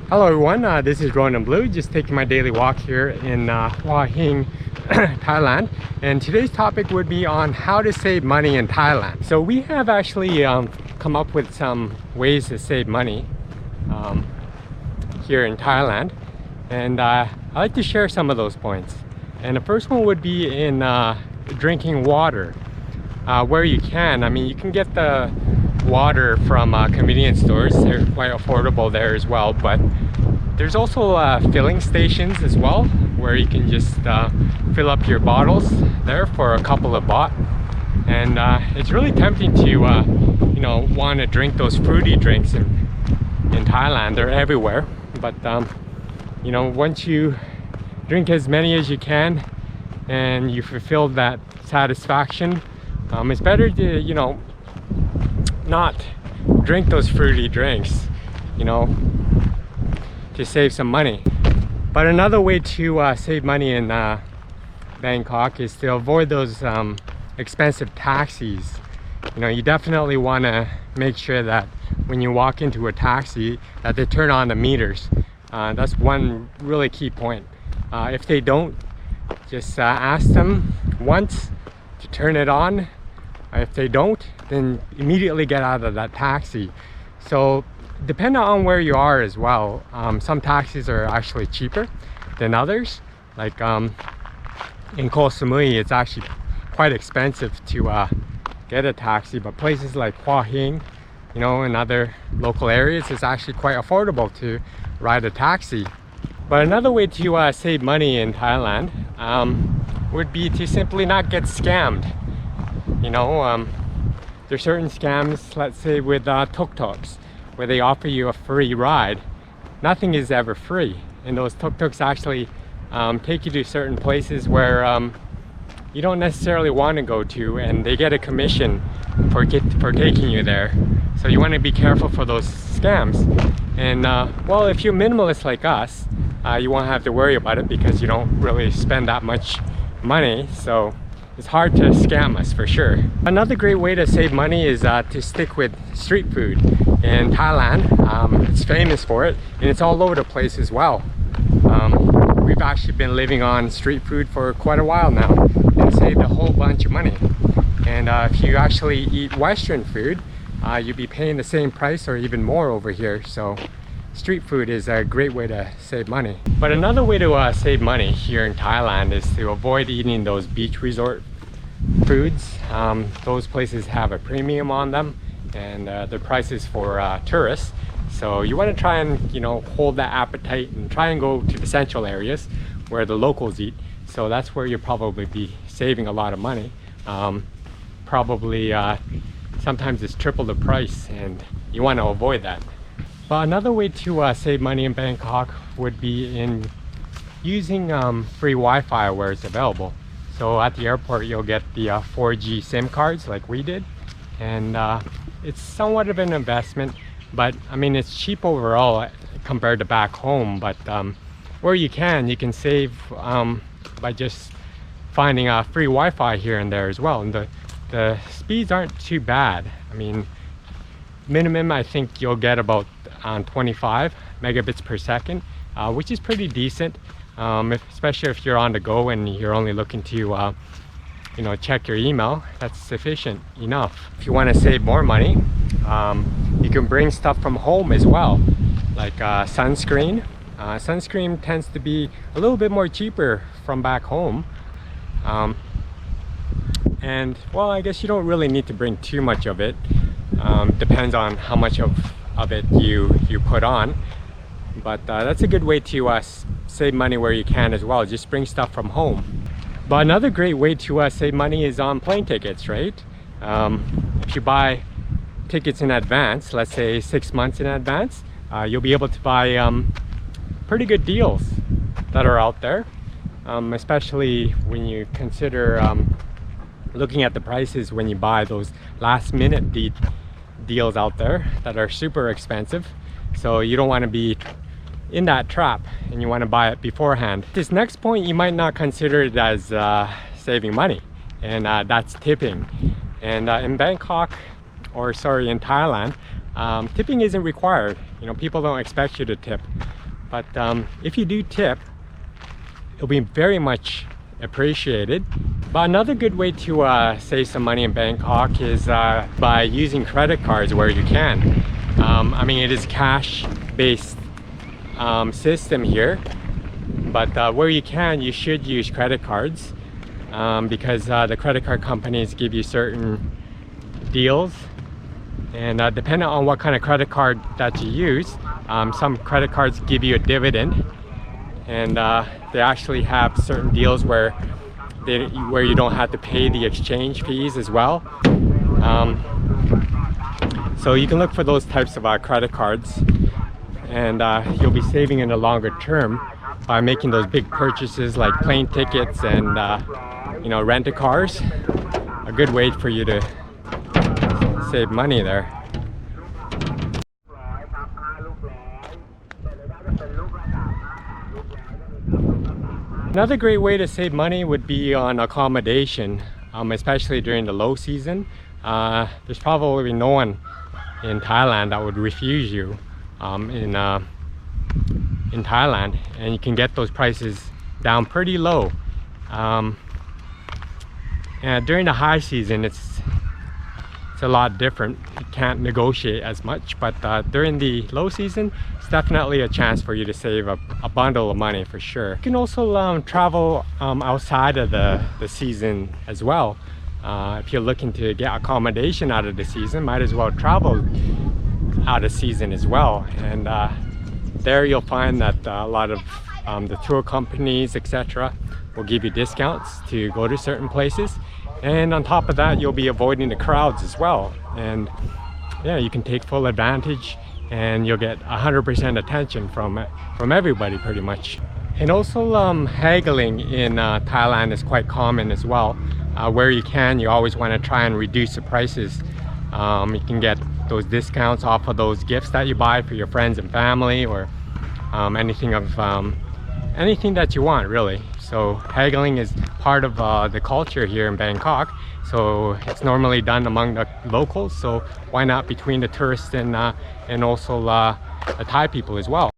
Hello everyone, this is Ronan Blue, just taking my daily walk here in Hua Hin, Thailand. And today's topic would be on how to save money in Thailand. So we have actually come up with some ways to save money here in Thailand. And I'd like to share some of those points. And the first one would be in drinking water where you can. I mean, you can get the water from convenience stores. They're quite affordable there as well, but there's also filling stations as well where you can just fill up your bottles there for a couple of baht. And it's really tempting to you know, want to drink those fruity drinks in Thailand. They're everywhere, but you know, once you drink as many as you can and you fulfill that satisfaction, it's better to, you know, not drink those fruity drinks, you know, to save some money. But another way to save money in Bangkok is to avoid those expensive taxis. You know, you definitely want to make sure that when you walk into a taxi that they turn on the meters. That's one really key point. If they don't, just ask them once to turn it on. If they don't, then immediately get out of that taxi. So depending on where you are as well, some taxis are actually cheaper than others. Like in Koh Samui, it's actually quite expensive to get a taxi, but places like Hua Hin, you know, in other local areas, it's actually quite affordable to ride a taxi. But another way to save money in Thailand would be to simply not get scammed. You know, there's certain scams, let's say with tuk-tuks, where they offer you a free ride. Nothing is ever free, and those tuk-tuks actually take you to certain places where you don't necessarily want to go to, and they get a commission for taking you there. So you want to be careful for those scams. And well, if you're minimalist like us, you won't have to worry about it because you don't really spend that much money. So it's hard to scam us for sure. Another great way to save money is to stick with street food in Thailand. It's famous for it, and it's all over the place as well. We've actually been living on street food for quite a while now and saved a whole bunch of money. And if you actually eat Western food, you'd be paying the same price or even more over here. So street food is a great way to save money. But another way to save money here in Thailand is to avoid eating those beach resort foods. Those places have a premium on them, and the prices for tourists. So you want to try and, you know, hold that appetite and try and go to the central areas where the locals eat. So that's where you'll probably be saving a lot of money. Probably sometimes it's triple the price, and you want to avoid that. But another way to save money in Bangkok would be in using free Wi-Fi where it's available. So at the airport, you'll get the 4G SIM cards like we did. And it's somewhat of an investment, but I mean, it's cheap overall compared to back home. But where you can save by just finding free Wi-Fi here and there as well. And the speeds aren't too bad. I mean, minimum, I think you'll get about 25 megabits per second, which is pretty decent, especially if you're on the go and you're only looking to you know, check your email. That's sufficient enough. If you want to save more money, you can bring stuff from home as well, like sunscreen. Sunscreen tends to be a little bit more cheaper from back home, and well, I guess you don't really need to bring too much of it. Depends on how much of it you put on, but that's a good way to save money where you can as well. Just bring stuff from home. But another great way to save money is on plane tickets, right? If you buy tickets in advance, let's say 6 months in advance, you'll be able to buy pretty good deals that are out there, especially when you consider looking at the prices when you buy those last minute deals out there that are super expensive. So you don't want to be in that trap, and you want to buy it beforehand. This next point, you might not consider it as saving money, and that's tipping. And in Bangkok, or sorry, in Thailand, tipping isn't required. You know, people don't expect you to tip. But if you do tip, it'll be very much appreciated. But another good way to save some money in Bangkok is by using credit cards where you can. I mean, it is cash-based system here, but where you can, you should use credit cards because the credit card companies give you certain deals, and depending on what kind of credit card that you use, some credit cards give you a dividend, and they actually have certain deals where you don't have to pay the exchange fees as well. So you can look for those types of credit cards, and you'll be saving in the longer term by making those big purchases like plane tickets and you know, rent-a-cars. A good way for you to save money there. Another great way to save money would be on accommodation, especially during the low season. There's probably no one in Thailand that would refuse you in Thailand, and you can get those prices down pretty low. And during the high season, it's a lot different. You can't negotiate as much, but during the low season, it's definitely a chance for you to save a bundle of money for sure. You can also travel outside of the season as well. If you're looking to get accommodation out of the season, might as well travel out of season as well. And there you'll find that a lot of the tour companies, etc., will give you discounts to go to certain places. And on top of that, you'll be avoiding the crowds as well. And yeah, you can take full advantage, and you'll get 100% attention from everybody pretty much. And also haggling in Thailand is quite common as well. Where you can, you always want to try and reduce the prices. You can get those discounts off of those gifts that you buy for your friends and family, or anything that you want, really. So haggling is part of the culture here in Bangkok. So it's normally done among the locals. So why not between the tourists and also the Thai people as well.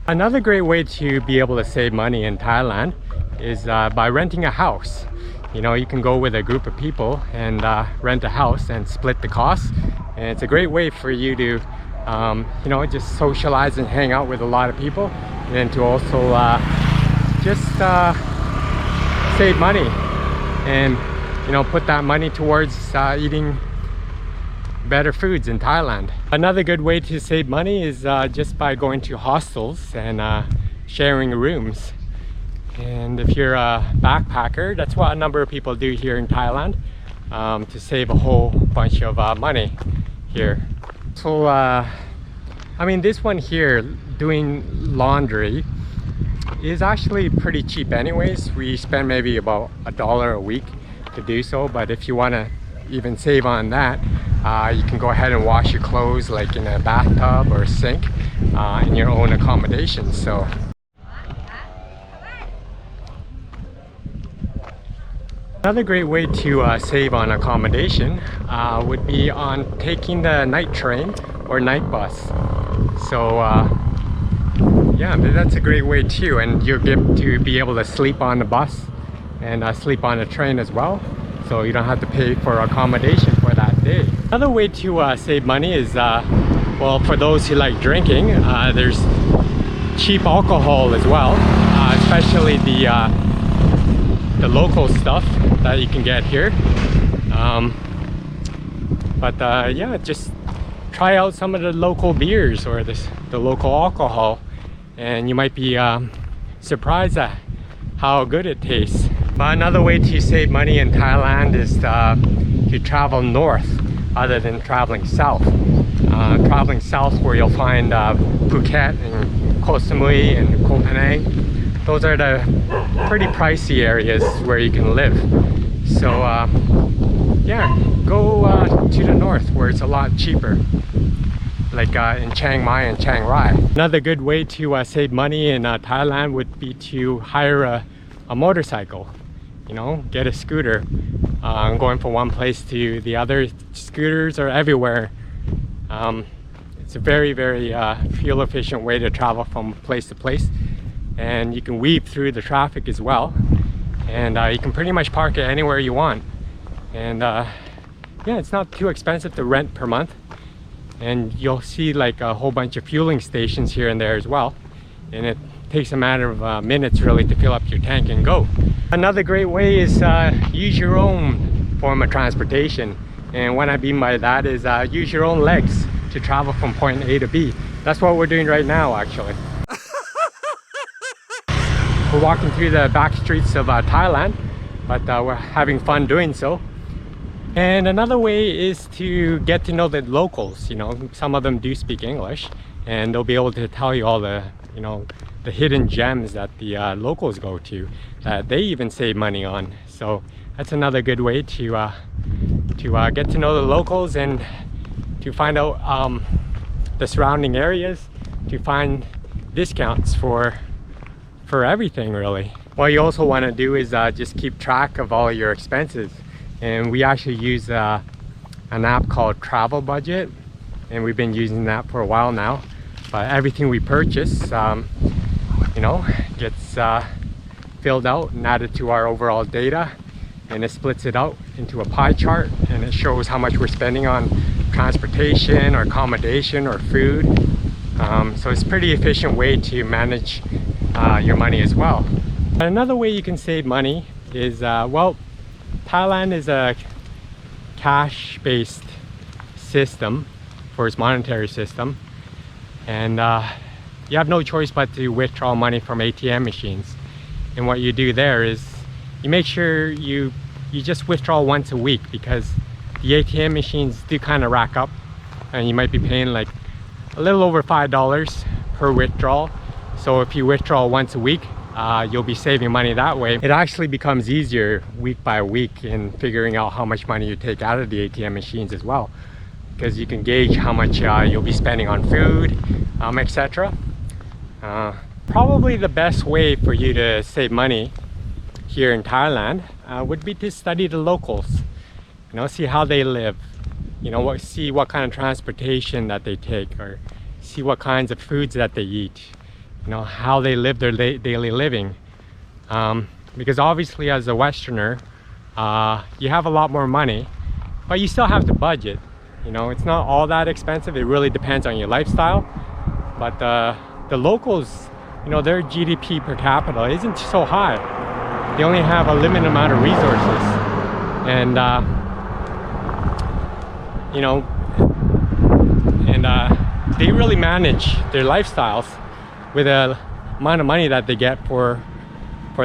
Another great way to be able to save money in Thailand is by renting a house. You know, you can go with a group of people and rent a house and split the costs. And it's a great way for you to, you know, just socialize and hang out with a lot of people, and to also just save money and, you know, put that money towards eating better foods in Thailand. Another good way to save money is just by going to hostels and sharing rooms. And if you're a backpacker, that's what a number of people do here in Thailand, to save a whole bunch of money here. So I mean, this one here, doing laundry, is actually pretty cheap anyways. We spend maybe about $1 a week to do so, but if you want to even save on that, you can go ahead and wash your clothes like in a bathtub or sink in your own accommodation. So another great way to save on accommodation would be on taking the night train or night bus. So yeah, that's a great way too, and you'll get to be able to sleep on the bus and sleep on the train as well, so you don't have to pay for accommodation for that day. Another way to save money is, well, for those who like drinking, there's cheap alcohol as well, especially the local stuff that you can get here. Yeah, just try out some of the local beers or the local alcohol, and you might be surprised at how good it tastes. But another way to save money in Thailand is to travel north other than traveling south. Traveling south, where you'll find Phuket and Koh Samui and Koh Phangan. Those are the pretty pricey areas where you can live. So yeah, go to the north where it's a lot cheaper, like in Chiang Mai and Chiang Rai. Another good way to save money in Thailand would be to hire a a motorcycle, you know, get a scooter. Going from one place to the other. Scooters are everywhere. It's a very, very fuel efficient way to travel from place to place, and you can weave through the traffic as well, and you can pretty much park it anywhere you want. And yeah, it's not too expensive to rent per month, and you'll see like a whole bunch of fueling stations here and there as well, and it takes a matter of minutes really to fill up your tank and go. Another great way is use your own form of transportation, and what I mean by that is use your own legs to travel from point A to B. That's what we're doing right now, actually. We're walking through the back streets of Thailand, but we're having fun doing so. And another way is to get to know the locals. You know, some of them do speak English, and they'll be able to tell you all the, you know, the hidden gems that the locals go to, that they even save money on. So that's another good way to get to know the locals and to find out the surrounding areas, to find discounts for everything really. What you also want to do is just keep track of all your expenses, and we actually use an app called Travel Budget, and we've been using that for a while now. But everything we purchase, you know, gets filled out and added to our overall data, and it splits it out into a pie chart, and it shows how much we're spending on transportation or accommodation or food. So it's a pretty efficient way to manage your money as well. Another way you can save money is, well, Thailand is a cash-based system for its monetary system, and you have no choice but to withdraw money from ATM machines. And what you do there is you make sure you just withdraw once a week, because the ATM machines do kind of rack up, and you might be paying like a little over $5 per withdrawal. So if you withdraw once a week, you'll be saving money that way. It actually becomes easier week by week in figuring out how much money you take out of the ATM machines as well, because you can gauge how much you'll be spending on food, etc. Probably the best way for you to save money here in Thailand would be to study the locals. You know, see how they live. You know, see what kind of transportation that they take, or see what kinds of foods that they eat. You know, how they live their daily living. Because obviously as a Westerner, you have a lot more money, but you still have to budget. You know, it's not all that expensive. It really depends on your lifestyle. But the locals, you know, their GDP per capita isn't so high. They only have a limited amount of resources. And, you know, and they really manage their lifestyles with the amount of money that they get for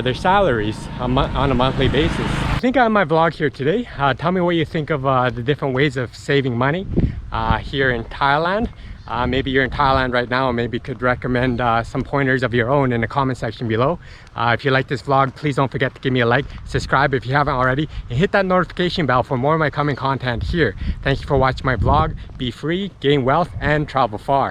their salaries on a monthly basis. I think I have my vlog here today. Tell me what you think of the different ways of saving money here in Thailand. Maybe you're in Thailand right now, and maybe could recommend some pointers of your own in the comment section below. If you like this vlog, please don't forget to give me a like, subscribe if you haven't already, and hit that notification bell for more of my coming content here. Thank you for watching my vlog. Be free, gain wealth, and travel far.